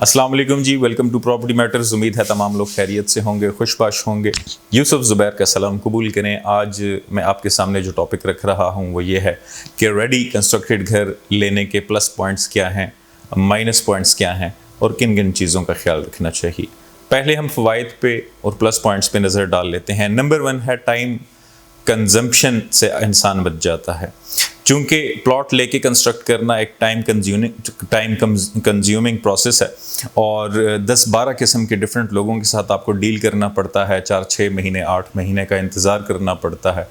अस्सलाम वालेकुम जी, welcome to property matters. उम्मीद है तमाम लोग खैरियत से होंगे, खुशबाश होंगे। यूसुफ ज़ुबैर का सलाम कबूल करें। आज मैं आपके सामने जो टॉपिक रख रहा हूँ वो ये है कि रेडी कंस्ट्रक्टेड घर लेने के प्लस पॉइंट्स क्या हैं, माइनस पॉइंट्स क्या हैं और किन किन चीज़ों का ख्याल रखना चाहिए। पहले हम फ़वाइद पे और प्लस पॉइंट्स पे नज़र डाल लेते हैं। नंबर 1 है टाइम कंजम्पशन से इंसान बच जाता है। चूँकि प्लॉट लेके कंस्ट्रक्ट करना एक टाइम कंज्यूमिंग प्रोसेस है और 10-12 किस्म के डिफरेंट लोगों के साथ आपको डील करना पड़ता है। 4-6 महीने 8 महीने का इंतज़ार करना पड़ता है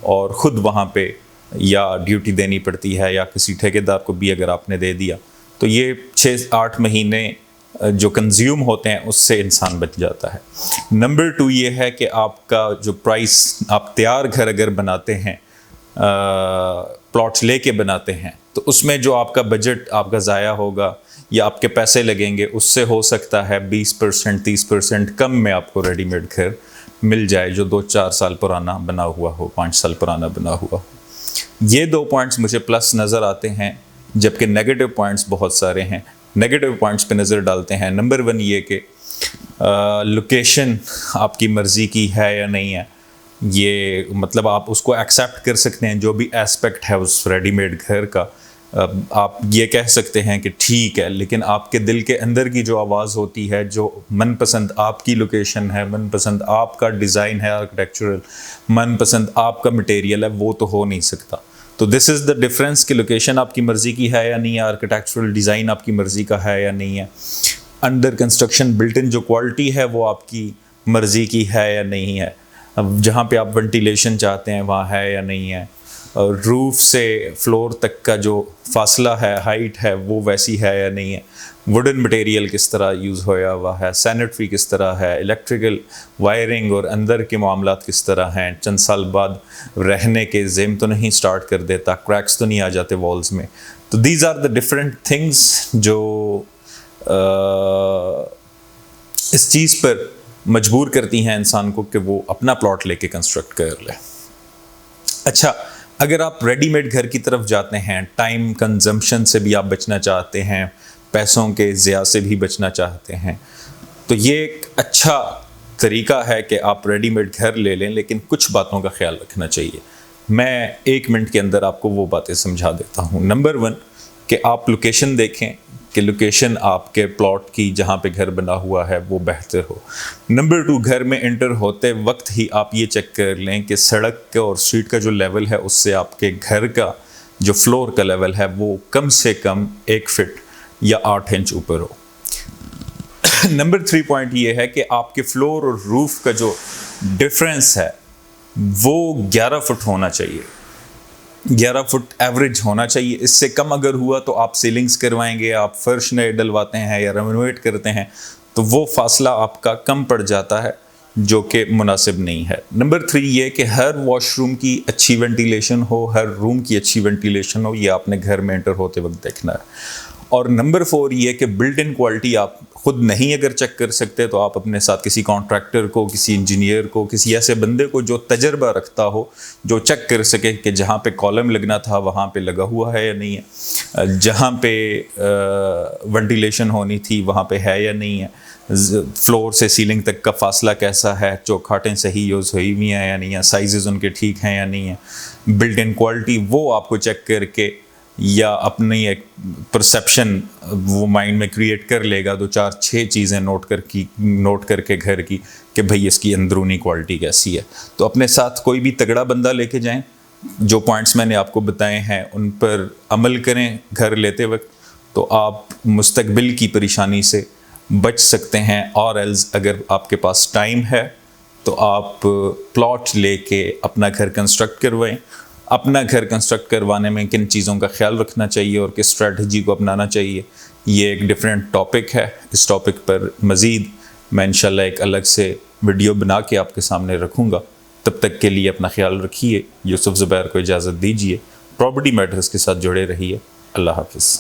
और ख़ुद वहाँ पे या ड्यूटी देनी पड़ती है या किसी ठेकेदार को भी अगर आपने दे दिया, तो ये 6-8 महीने जो कंज्यूम होते हैं उससे इंसान बच जाता है। नंबर 2 ये है कि आपका जो प्राइस, आप तैयार घर अगर बनाते हैं, प्लॉट्स लेके बनाते हैं, तो उसमें जो आपका बजट आपका ज़ाया होगा या आपके पैसे लगेंगे, उससे हो सकता है 20% 30% कम में आपको रेडीमेड घर मिल जाए जो 2-4 साल पुराना बना हुआ हो, 5 साल पुराना बना हुआ हो। ये 2 पॉइंट्स मुझे प्लस नज़र आते हैं, जबकि नेगेटिव पॉइंट्स बहुत सारे हैं। नेगेटिव पॉइंट्स पे नज़र डालते हैं। नंबर 1 ये कि लोकेशन आपकी मर्ज़ी की है या नहीं है। ये मतलब आप उसको एक्सेप्ट कर सकते हैं, जो भी एस्पेक्ट है उस रेडीमेड घर का। आप ये कह सकते हैं कि ठीक है, लेकिन आपके दिल के अंदर की जो आवाज़ होती है, जो मनपसंद आपकी लोकेशन है, मनपसंद आपका डिज़ाइन है आर्किटेक्चरल, मनपसंद आपका मटेरियल है, वो तो हो नहीं सकता। तो दिस इज़ द डिफरेंस कि लोकेशन आपकी मर्ज़ी की है या नहीं है, आर्किटेक्चरल डिज़ाइन आपकी मर्ज़ी का है या नहीं है, अंडर कंस्ट्रक्शन बिल्ट इन जो क्वालिटी है वो आपकी मर्ज़ी की है या नहीं है, अब जहाँ पे आप वेंटिलेशन चाहते हैं वहाँ है या नहीं है, और रूफ़ से फ्लोर तक का जो फासला है, हाइट है, वो वैसी है या नहीं है, वुडन मटेरियल किस तरह यूज़ होया हुआ है, सैनिटरी किस तरह है, इलेक्ट्रिकल वायरिंग और अंदर के मामलात किस तरह हैं, चंद साल बाद रहने के ज़ेम तो नहीं स्टार्ट कर देता, क्रैक्स तो नहीं आ जाते वॉल्स में। तो these are the different things जो इस चीज़ पर मजबूर करती हैं इंसान को कि वो अपना प्लॉट लेके कंस्ट्रक्ट कर ले। अच्छा, अगर आप रेडीमेड घर की तरफ जाते हैं, टाइम कंजम्पशन से भी आप बचना चाहते हैं, पैसों के ज़िया से भी बचना चाहते हैं, तो ये एक अच्छा तरीका है कि आप रेडीमेड घर ले लें, लेकिन कुछ बातों का ख्याल रखना चाहिए। मैं 1 मिनट के अंदर आपको वो बातें समझा देता हूँ। नंबर 1 कि आप लोकेशन देखें कि लोकेशन आपके प्लॉट की जहाँ पे घर बना हुआ है वो बेहतर हो। नंबर 2, घर में एंटर होते वक्त ही आप ये चेक कर लें कि सड़क का और स्ट्रीट का जो लेवल है उससे आपके घर का जो फ्लोर का लेवल है वो कम से कम 1 फीट या 8 इंच ऊपर हो। नंबर 3 पॉइंट ये है कि आपके फ्लोर और रूफ का जो डिफरेंस है वो 11 फुट होना चाहिए, 11 फुट एवरेज होना चाहिए। इससे कम अगर हुआ तो आप सीलिंग्स करवाएंगे, आप फर्श नए डलवाते हैं या रेनोवेट करते हैं, तो वो फासला आपका कम पड़ जाता है जो कि मुनासिब नहीं है। नंबर 3 ये कि हर वॉशरूम की अच्छी वेंटिलेशन हो, हर रूम की अच्छी वेंटिलेशन हो, ये आपने घर में एंटर होते वक्त देखना है। और नंबर 4 ये कि बिल्ट इन क्वालिटी आप खुद नहीं अगर चेक कर सकते तो आप अपने साथ किसी कॉन्ट्रैक्टर को, किसी इंजीनियर को, किसी ऐसे बंदे को जो तजर्बा रखता हो, जो चेक कर सके कि जहाँ पे कॉलम लगना था वहाँ पे लगा हुआ है या नहीं है, जहाँ पे वेंटिलेशन होनी थी वहाँ पे है या नहीं है, फ्लोर से सीलिंग तक का फासला कैसा है, चौखाटें सही यूज़ हुई हुई हैं या नहीं है, साइजेस उनके ठीक हैं या नहीं है, बिल्ट इन क्वालिटी वो आपको चेक करके या अपनी एक परसेप्शन वो माइंड में क्रिएट कर लेगा, 2-4-6 चीज़ें नोट करके घर की कि भाई इसकी अंदरूनी क्वालिटी कैसी है। तो अपने साथ कोई भी तगड़ा बंदा लेके जाएं, जो पॉइंट्स मैंने आपको बताए हैं उन पर अमल करें घर लेते वक्त, तो आप मुस्तकबिल की परेशानी से बच सकते हैं। और एल्स अगर आपके पास टाइम है तो आप प्लॉट लेके अपना घर कंस्ट्रक्ट करवाएं। अपना घर कंस्ट्रक्ट करवाने में किन चीज़ों का ख्याल रखना चाहिए और किस स्ट्रेटजी को अपनाना चाहिए, ये एक डिफरेंट टॉपिक है। इस टॉपिक पर मज़ीद मैं इंशाल्लाह एक अलग से वीडियो बना के आपके सामने रखूँगा। तब तक के लिए अपना ख्याल रखिए। यूसुफ ज़ुबैर को इजाज़त दीजिए। प्रॉपर्टी मैटर्स के साथ जुड़े रहिए। अल्लाह हाफ़िज़।